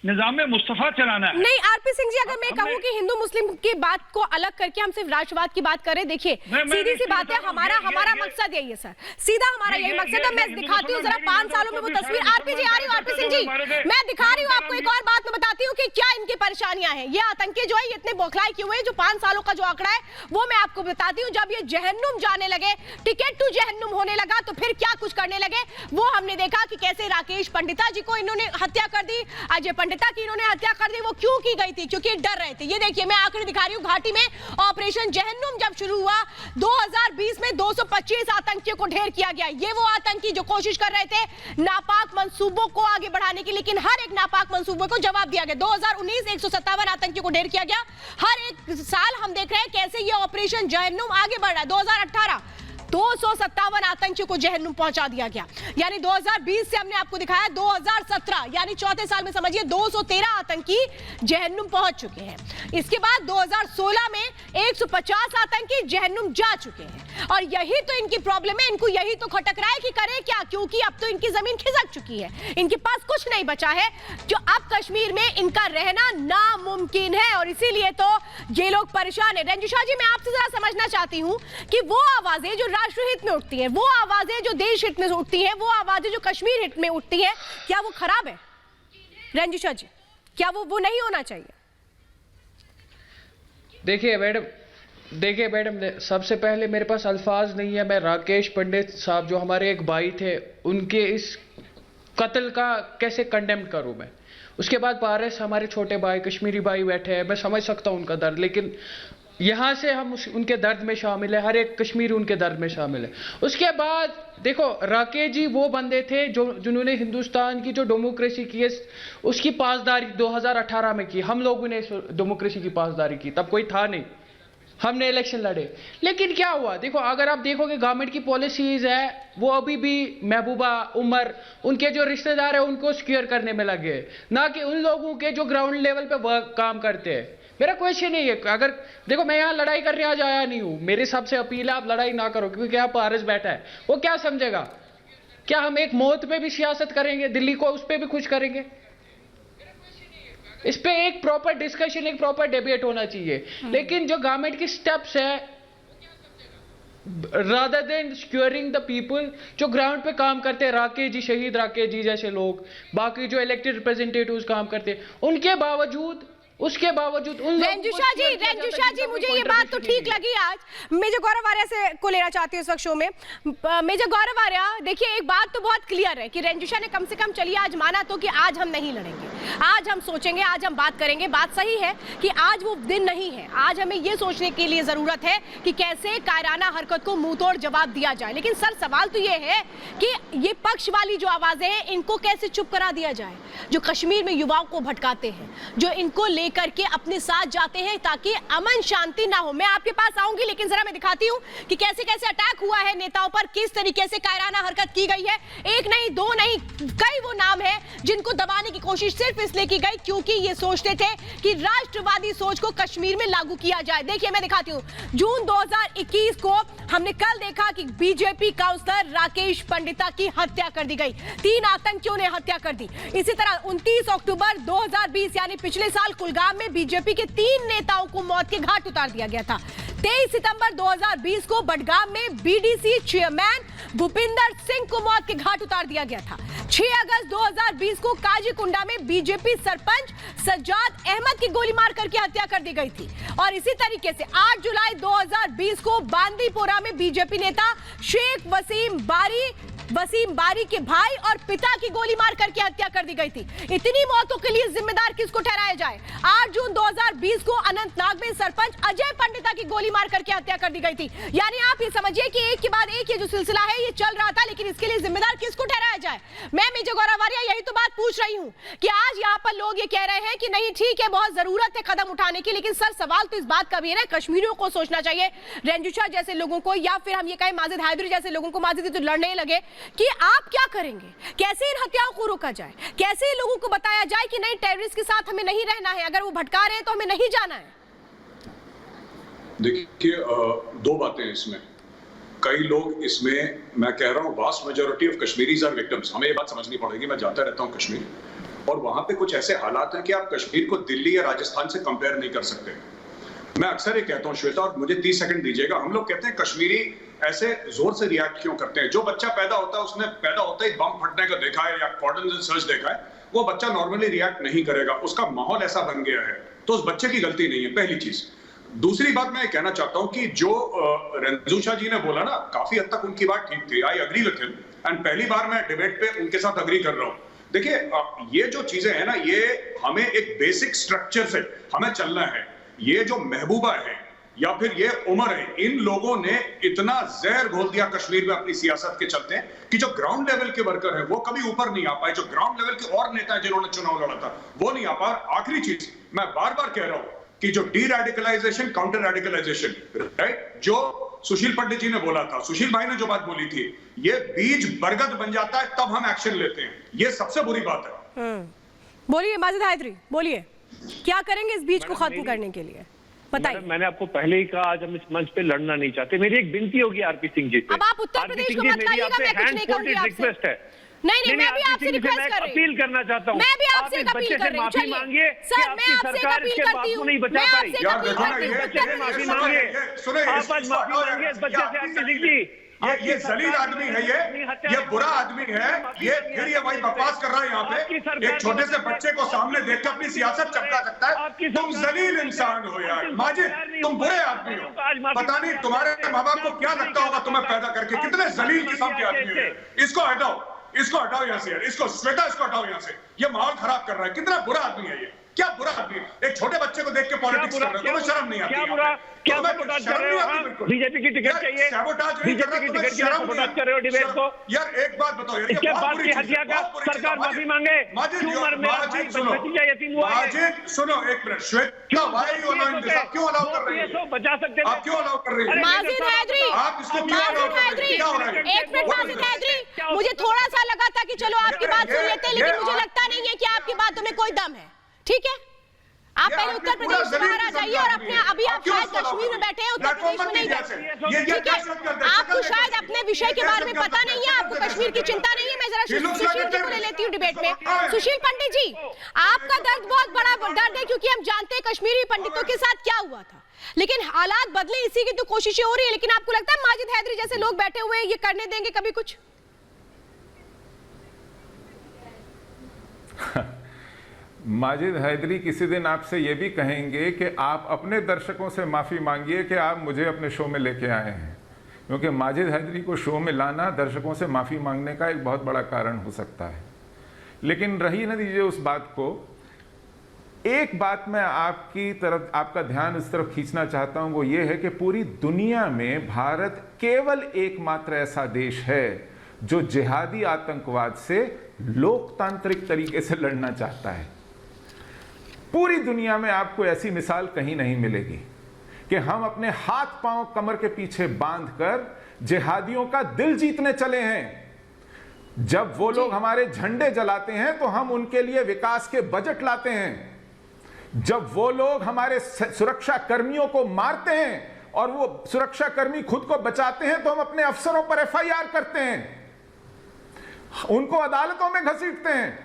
निजाम मुस्तफा चलाना है। नहीं आरपी सिंह जी, अगर मैं कहूँ कि हिंदू मुस्लिम की बात को अलग करके हम सिर्फ राष्ट्रवाद की बात करें, देखिए सीधी सी बात है, हमारा मकसद यही है सर, सीधा हमारा यही मकसद है। मैं दिखाती हूँ जरा 5 सालों में वो तस्वीर। आरपी जी आ रही हूँ, आरपी सिंह जी मैं दिखा रही हूँ आपको। एक और बात मैं बताती हूँ कि क्या इनकी परेशानियां हैं। ये आतंकी जो है इतने बौखलाए क्यों हुए, जो 5 सालों का जो आंकड़ा है वो मैं आपको बताती हूँ। जब ये जहन्नुम जाने लगे, टिकट टू जहन्नुम होने लगा, तो फिर क्या कुछ करने लगे वो हमने देखा कि कैसे राकेश पंडिता जी को इन्होंने हत्या कर दी, अजय पंडिता की इन्होंने हत्या कर दी। वो क्यों की गई थी? क्योंकि डर रहे थे। ये देखिए मैं आंकड़े दिखा रही हूँ। घाटी में ऑपरेशन जहन्नुम जब शुरू हुआ 2020 में 225 आतंकियों को ढेर किया गया। ये वो आतंकी जो कोशिश कर रहे थे नापाक मंसूबों को आगे बढ़ाने की, लेकिन हर एक नापाक मंसूबों को जवाब दिया गया। 2019 157 आतंकियों को ढेर किया गया। हर एक साल हम देख रहे हैं कैसे ये ऑपरेशन जहन्नुम आगे बढ़ रहा है। 2018 257 आतंकियों को जहन्नुम पहुंचा दिया गया। यानी 2020 से हमने आपको दिखाया 2017 यानी चौथे साल में समझिए 213 आतंकी जहन्नुम पहुंच चुके हैं। इसके बाद 2016 में 150 आतंकी जहन्नुम जा चुके हैं। और यही तो इनकी प्रॉब्लम है, इनको यही तो खटक रहा है कि करें क्या, क्योंकि अब तो इनकी जमीन खिसक चुकी है, इनके पास कुछ नहीं बचा है। जो अब कश्मीर में इनका रहना नामुमकिन है और इसीलिए तो ये लोग परेशान है। रंजुशा जी मैं आपसे जरा समझना चाहती हूं कि वो आवाजें जो राष्ट्रहित में उठती हैं, वो आवाजें जो देश हित में उठती हैं, वो आवाजें जो कश्मीर हित में उठती हैं, क्या वो खराब है? रंजुशा जी क्या वो नहीं होना चाहिए? देखिए मैडम, सबसे पहले मेरे पास अल्फाज नहीं है। मैं राकेश पंडित साहब जो हमारे एक भाई थे, उनके इस कत्ल का कैसे कंडेम करूं मैं। उसके बाद पारस हमारे छोटे भाई कश्मीरी भाई बैठे हैं, मैं समझ सकता हूं उनका दर्द, लेकिन यहाँ से हम उनके दर्द में शामिल है, हर एक कश्मीरी उनके दर्द में शामिल है। उसके बाद देखो राकेश जी वो बंदे थे जिन्होंने हिंदुस्तान की जो डेमोक्रेसी की है उसकी पासदारी 2018 में की। हम लोगों ने डेमोक्रेसी की पासदारी की, तब कोई था नहीं, हमने इलेक्शन लड़े। लेकिन क्या हुआ देखो, अगर आप देखोगे गवर्नमेंट की पॉलिसीज है वो अभी भी महबूबा उमर उनके जो रिश्तेदार है उनको सिक्योर करने में लगे, ना कि उन लोगों के जो ग्राउंड लेवल पे वर्क काम करते हैं। मेरा क्वेश्चन नहीं है, अगर देखो मैं यहाँ लड़ाई करने आज आया नहीं हूँ, मेरी सबसे अपील है आप लड़ाई ना करो, क्योंकि यहाँ पारस बैठा है, वो क्या समझेगा? क्या हम एक मौत पे भी सियासत करेंगे, दिल्ली को उस पर भी खुश करेंगे? इस पे एक प्रॉपर डिस्कशन, एक प्रॉपर डिबेट होना चाहिए। लेकिन जो गवर्नमेंट की स्टेप्स है, rather than securing the people जो ग्राउंड पे काम करते हैं, राकेश जी, शहीद राकेश जी जैसे लोग, बाकी जो इलेक्टेड रिप्रेजेंटेटिव्स काम करते हैं, उसके बावजूद रंजुशा जी मुझे ये बात तो ठीक लगी। आज मेजर गौरव आर्या से को लेना चाहती हूँ इस वक्त शो में। मेजर गौरव आर्या देखिए, एक बात तो बहुत क्लियर है कि रंजुशा ने कम से कम चलिए आज माना तो कि आज हम नहीं लड़ेंगे, आज हम सोचेंगे, आज हम बात करेंगे। बात सही है कि आज वो दिन नहीं है, आज हमें ये सोचने के लिए जरूरत है कि कैसे कायराना हरकत को मुंह तोड़ जवाब दिया जाए। लेकिन सर सवाल तो ये है कि ये पक्ष वाली जो आवाजें हैं इनको कैसे चुप करा दिया जाए, जो कश्मीर में युवाओं को भटकाते हैं, जो इनको करके अपने साथ जाते हैं ताकि अमन शांति ना हो। मैं आपके पास आऊंगी, लेकिन जरा मैं दिखाती हूं कि कैसे कैसे अटैक हुआ है नेताओं पर, किस तरीके से कायराना हरकत की गई है। एक नहीं, दो नहीं, कई वो नाम है जिनको दबाने की कोशिश सिर्फ इसलिए की गई क्योंकि ये सोचते थे कि राष्ट्रवादी सोच को कश्मीर में लागू किया जाए। देखिए मैं दिखाती हूं, जून 2021 को हमने कल देखा कि बीजेपी काउंसलर राकेश पंडिता की हत्या कर दी गई, 3 आतंकियों ने हत्या कर दी। इसी तरह 29 अक्टूबर 2020 यानी पिछले साल कुलगाम में बीजेपी के 3 नेताओं को मौत के घाट उतार दिया गया था। 23 सितंबर 2020 को बडगाम में बीडीसी चेयरमैन भूपिंदर सिंह को मौत के घाट उतार दिया गया था। 6 अगस्त 2020 को काजीकुंडा में बीजेपी सरपंच सज्जाद अहमद की गोली मार करके हत्या कर दी गई थी। और इसी तरीके से 8 जुलाई 2020 को बांदीपोरा में बीजेपी नेता शेख वसीम बारी के भाई और पिता की गोली मार करके हत्या कर दी गई थी। इतनी मौतों के लिए जिम्मेदार किसको ठहराया जाए? 8 जून 2020 को अनंतनाग में सरपंच अजय पंडिता की गोली मार करके हत्या कर दी गई थी। यानी आप ये समझिए कि एक के बाद एक ये जो सिलसिला है ये चल रहा था, लेकिन इसके लिए जिम्मेदार किसको ठहराया जाए? मैं मेजर गौरव आर्या यही तो बात पूछ रही हूँ कि आज यहाँ पर लोग ये कह रहे हैं कि नहीं ठीक है, बहुत जरूरत है कदम उठाने की, लेकिन सर सवाल तो इस बात का भी है ना, कश्मीरियों को सोचना चाहिए, रंजुशा जैसे लोगों को, या फिर हम ये कहें माजिद हैदरी जैसे लोगों को, माजिद तो लड़ने लगे कि आप क्या करेंगे, कैसे इन हत्याओं को रोका जाए, कैसे लोगों को बताया जाए कि नहीं टेररिस्ट के साथ हमें नहीं रहना है, अगर वो भटका रहे हैं तो हमें नहीं जाना है। देखिए 2 बातें इसमें, कई लोग इसमें, मैं कह रहा हूं vast majority of Kashmiris are victims. हमें ये बात समझनी पड़ेगी, मैं जाता रहता हूं कश्मीर, और वहां पे कुछ ऐसे हालात हैं कि आप कश्मीर को दिल्ली या राजस्थान से कंपेयर नहीं कर सकते। मैं अक्सर ये कहता हूँ श्वेता, और मुझे 30 सेकंड दीजिएगा, हम लोग कहते हैं कश्मीरी ऐसे जोर से रिएक्ट क्यों करते हैं? जो बच्चा पैदा होता है उसने पैदा होता ही बम फटने का देखा है या कॉर्डन सर्च देखा है, वो बच्चा नॉर्मली रिएक्ट नहीं करेगा, उसका माहौल ऐसा बन गया है, तो उस बच्चे की गलती नहीं है, पहली चीज। दूसरी बात मैं कहना चाहता हूं कि जो रंजूशा जी ने बोला ना, काफी हद तक उनकी बात ठीक थी, I agree with him, and पहली बार मैं डिबेट पे उनके साथ अग्री कर रहा हूं। देखिए ये जो चीजें हैं ना, ये हमें एक बेसिक स्ट्रक्चर से हमें चलना है। ये जो महबूबा है या फिर ये उमर है, इन लोगों ने इतना जहर घोल दिया कश्मीर में अपनी सियासत के चलते कि जो ग्राउंड लेवल के वर्कर है वो कभी ऊपर नहीं आ पाए, जो ग्राउंड लेवल के और नेता है जिन्होंने चुनाव लड़ा था वो नहीं आ पाए। आखिरी चीज मैं बार बार कह रहा हूं कि जो deradicalisation, counter radicalisation, right, जो सुशील पंडित जी ने बोला था, सुशील भाई ने जो बात बोली थी, ये बीज बरगद बन जाता है तब हम एक्शन लेते हैं, ये सबसे बुरी बात है। बोलिए माजिद हैदरी, बोलिए क्या करेंगे इस बीज को खत्म करने के लिए, बताइए। मैंने आपको पहले ही कहा, आज हम इस मंच पे लड़ना नहीं चाहते। मेरी एक विनती होगी आरपी सिंह जी से। अब आप उत्तर प्रदेश को मत लाइएगा, मैं कुछ नहीं कहूंगी आपसे। रिक्वेस्ट है। नहीं, मैं भी आपसे रिक्वेस्ट कर रही हूं, अपील करना चाहता हूं, मैं भी आपसे अपील कर रही हूं। चलिए मांगिए सर, मैं आपसे अपील करती हूं, नहीं बचा पाई, बच्चे से माफी मांगिए, आप आज माफी मांगिए इस बच्चे से। आरपी सिंह जी, ये जलील आदमी है, ये बुरा आदमी है, ये फिर ये वही बकवास कर रहा है यहाँ पे। एक छोटे से बच्चे को सामने देख के अपनी सियासत चमका सकता है। तुम जलील इंसान हो यार माजिद, तुम बुरे आदमी हो। पता नहीं तुम्हारे माँ बाप को क्या लगता होगा तुम्हें पैदा करके, कितने जलील किस्म के आदमी हो। इसको हटाओ यहाँ से यार, इसको श्वेता, इसको हटाओ यहाँ से, ये माहौल खराब कर रहा है। कितना बुरा आदमी है ये, क्या बुरा आदमी, एक छोटे बच्चे को देख के पॉलिटिक्स कर रहे हो, तुम्हें शर्म नहीं आती? क्या सैबोटाज कर रहे हो? बीजेपी की टिकट चाहिए, बीजेपी की टिकट के सैबोटाज कर रहे हो डिबेट को। यार एक बात बताओ यार, इसके बाद की हत्या का सरकार माफी मांगे, क्यों मर मेरा भाई भतीजा यतीम हुआ है? माजिद सुनो एक मिनट, श्वेता भाई क्यों अलाउ कर रही है? बचा सकते हैं आप क्यों अलाउ कर रही है? माजिद हैदरी, आप इसको क्यों अलाउ कर रही है? क्या हो रहा है? एक मिनट माजिद हैदरी, मुझे थोड़ा सा लगा था कि चलो आपकी बात सुन लेते हैं, लेकिन मुझे लगता नहीं है कि आपकी बातों में कोई दम है। ठीक है, आप पहले उत्तर प्रदेश से बाहर आ जाइए और अपने, अभी आप शायद कश्मीर में बैठे हैं, उत्तर प्रदेश में नहीं गए, ठीक है? आपको शायद अपने विषय के बारे में पता नहीं है, आपको कश्मीर की चिंता नहीं है। मैं जरा सुशील जी को ले लेती हूँ डिबेट में। सुशील पंडित जी, आपका दर्द बहुत बड़ा दर्द है, क्योंकि हम जानते हैं कश्मीरी पंडितों के साथ क्या हुआ था, लेकिन हालात बदले, इसी की तो कोशिशें हो रही है। लेकिन आपको लगता है माजिद हैदरी जैसे लोग बैठे हुए हैं, ये करने देंगे कभी कुछ? माजिद हैदरी किसी दिन आपसे ये भी कहेंगे कि आप अपने दर्शकों से माफ़ी मांगिए कि आप मुझे अपने शो में लेके आए हैं, क्योंकि माजिद हैदरी को शो में लाना दर्शकों से माफ़ी मांगने का एक बहुत बड़ा कारण हो सकता है। लेकिन रही न दीजिए उस बात को। एक बात मैं आपकी तरफ, आपका ध्यान इस तरफ खींचना चाहता हूं, वो ये है कि पूरी दुनिया में भारत केवल एकमात्र ऐसा देश है जो जिहादी आतंकवाद से लोकतांत्रिक तरीके से लड़ना चाहता है। पूरी दुनिया में आपको ऐसी मिसाल कहीं नहीं मिलेगी कि हम अपने हाथ पांव कमर के पीछे बांधकर जिहादियों का दिल जीतने चले हैं। जब वो लोग हमारे झंडे जलाते हैं तो हम उनके लिए विकास के बजट लाते हैं। जब वो लोग हमारे सुरक्षा कर्मियों को मारते हैं और वो सुरक्षा कर्मी खुद को बचाते हैं तो हम अपने अफसरों पर एफआईआर करते हैं, उनको अदालतों में घसीटते हैं।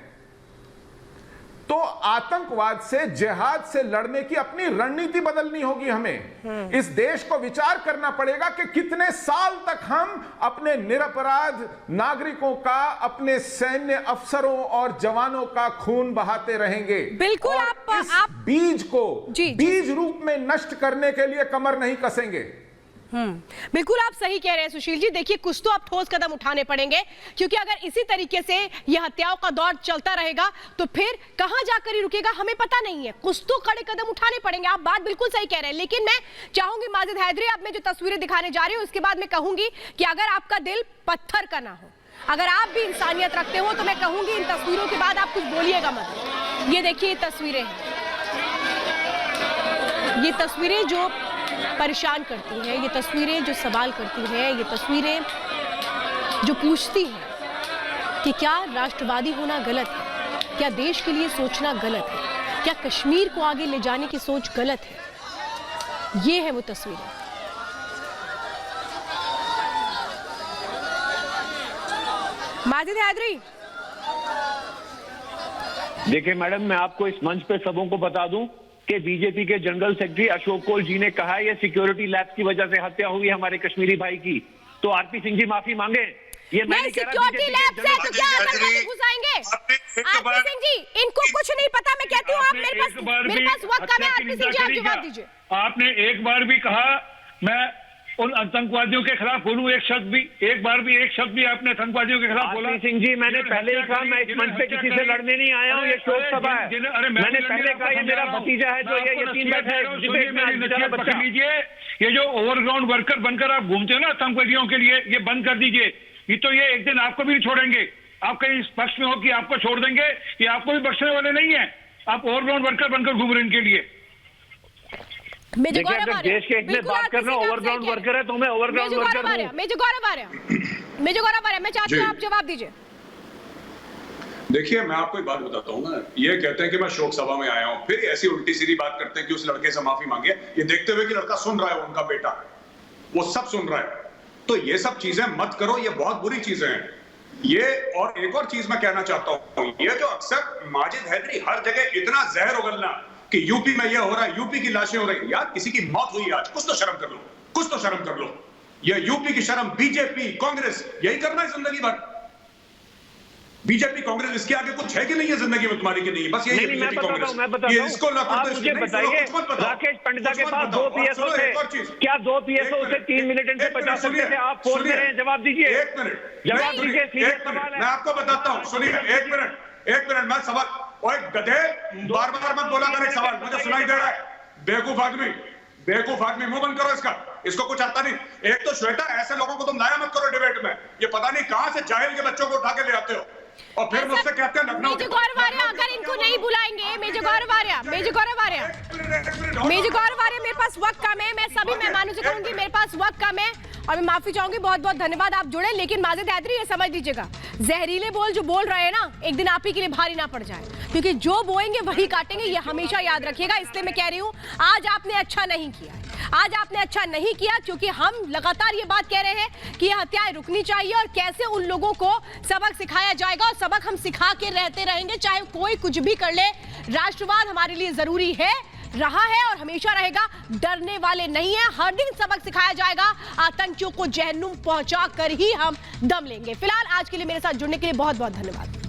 तो आतंकवाद से, जिहाद से लड़ने की अपनी रणनीति बदलनी होगी हमें। इस देश को विचार करना पड़ेगा कि कितने साल तक हम अपने निरपराध नागरिकों का, अपने सैन्य अफसरों और जवानों का खून बहाते रहेंगे। बिल्कुल, आप बीज को बीज रूप में नष्ट करने के लिए कमर नहीं कसेंगे। बिल्कुल आप सही कह रहे हैं सुशील जी। देखिए, कुछ तो आप ठोस कदम उठाने पड़ेंगे, क्योंकि अगर इसी तरीके से यह हत्याओं का दौर चलता रहेगा तो फिर कहां जाकर ही रुकेगा हमें पता नहीं है। कुछ तो कड़े कदम उठाने पड़ेंगे। आप बात बिल्कुल सही कह रहे हैं, लेकिन मैं चाहूंगी माजिद हैदरी, अब मैं जो तस्वीरें दिखाने जा रही हूं उसके बाद मैं कहूंगी कि अगर आपका दिल पत्थर का ना हो, अगर आप भी इंसानियत रखते हो, तो मैं कहूंगी इन तस्वीरों के बाद आप कुछ बोलिएगा मत। ये देखिए तस्वीरें हैं, ये तस्वीरें जो परेशान करती हैं, ये तस्वीरें जो सवाल करती हैं, ये तस्वीरें जो पूछती हैं कि क्या राष्ट्रवादी होना गलत है, क्या देश के लिए सोचना गलत है, क्या कश्मीर को आगे ले जाने की सोच गलत है। ये है वो तस्वीरें। माजिद हैदरी, देखिए मैडम, मैं आपको इस मंच पे सबों को बता दूं कि बीजेपी के जनरल सेक्रेटरी अशोक कौल जी ने कहा है ये सिक्योरिटी लैब्स की वजह से हत्या हुई हमारे कश्मीरी भाई की। तो आरपी सिंह जी माफी मांगे। ये मैं नहीं कह रहा सिक्योरिटी लैब्स है तो क्या आतंकवादी घुसाएंगे? आरपी सिंह जी, इनको कुछ नहीं पता। मैं कहती हूँ आप मेरे पास वक्त कम है। आरपी सिंह जी, आप जवाब दीजिए। आपने एक बार भी कहा मैं उन आतंकवादियों के खिलाफ बोलूं, एक शब्द भी आपने आतंकवादियों के खिलाफ बोला? सिंह जी, मैंने पहले ही कहा मैं इस मंच पे किसी से लड़ने नहीं आया हूँ। ये शोक सभा है। मैंने पहले कहा ये मेरा भतीजा है जो ये यतीम बैठा है। पकड़ लीजिए, ये जो ओवरग्राउंड वर्कर बनकर आप घूमते हो ना आतंकवादियों के लिए, ये बंद कर दीजिए। ये तो ये एक दिन आपको भी नहीं छोड़ेंगे। आप कहीं इस पक्ष में हो कि आपको छोड़ देंगे, ये आपको भी बख्शने वाले नहीं है। आप ओवरग्राउंड वर्कर बनकर घूम रहे हैं इनके लिए। देखिए, अगर देश के इतने बात करना ओवरग्राउंड वर्कर है तो मैं ओवरग्राउंड वर्कर हूँ। मेजर गौरव आर्य, मैं चाहती हूँ आप जवाब दीजिए। देखिए, मैं आपको एक बात बताता हूँ ना, ये कहते हैं कि मैं शोक सभा में आया हूँ, फिर ऐसी उल्टी सीधी बात करते हैं कि उस लड़के से माफी मांगे, ये देखते हुए कि लड़का सुन रहा है, उनका बेटा वो सब सुन रहा है। तो ये सब चीजें मत करो, ये बहुत बुरी चीजें हैं ये। और एक और चीज मैं कहना चाहता हूँ, ये जो अक्सर माजिद हैदरी हर जगह इतना जहर उगलना कि यूपी में ये हो रहा है, यूपी की लाशें हो रही। यार किसी की मौत हुई आज, कुछ तो शर्म कर लो, कुछ तो शर्म कर लो। ये यूपी की शर्म बीजेपी कांग्रेस यही करना है जिंदगी भर। बीजेपी कांग्रेस इसके आगे कुछ है कि नहीं है जिंदगी में तुम्हारी की नहीं? बस यही है बीजेपी कांग्रेस। ये इसको ना आप मुझे बताइए, राकेश पंडिता के पास 2 पीएसओ थे, क्या 2 पीएसओ से 3 मिनट इनसे बचा सकते थे? आप फोन में रहे, जवाब दीजिए। एक मिनट जवाब दीजिए, सीधे सवाल है। मैं आपको बताता हूँ, सुनिए एक मिनट मैं सवाल। ओए गधे, बार बार मत बोला कर एक सवाल, मुझे सुनाई दे रहा है। बेवकूफ आदमी, मुंह बंद करो इसका, इसको कुछ आता नहीं। एक तो श्वेता, ऐसे लोगों को तुम लाया मत करो डिबेट में। ये पता नहीं कहां से जाहिल के बच्चों को उठा के ले आते हो और फिर मुझसे कहते हैं लखनऊ। मेजर गौरव आर्य, अगर इनको नहीं बुलाएंगे, मेजर गौरव आर्य, मेरे पास वक्त कम है। मैं सभी मेहमानों से कहूंगी मेरे पास वक्त कम है और मैं माफी चाहूंगी। बहुत बहुत धन्यवाद आप जुड़े। लेकिन माजिद हैदरी, ये समझ लीजिएगा, जहरीले बोल जो बोल रहे हैं ना, एक दिन आप ही के लिए भारी ना पड़ जाए, क्योंकि जो बोएंगे वही काटेंगे, ये हमेशा याद रखिएगा। इसलिए मैं कह रही हूँ, आज आपने अच्छा नहीं किया है। आज आपने अच्छा नहीं किया क्योंकि हम लगातार ये बात कह रहे हैं कि ये हत्याएं रुकनी चाहिए और कैसे उन लोगों को सबक सिखाया जाएगा, और सबक हम सिखा के रहते रहेंगे, चाहे कोई कुछ भी कर ले। राष्ट्रवाद हमारे लिए जरूरी है, रहा है और हमेशा रहेगा। डरने वाले नहीं है, हर दिन सबक सिखाया जाएगा। आतंकियों को जहन्नुम पहुंचा कर ही हम दम लेंगे। फिलहाल आज के लिए मेरे साथ जुड़ने के लिए बहुत बहुत धन्यवाद।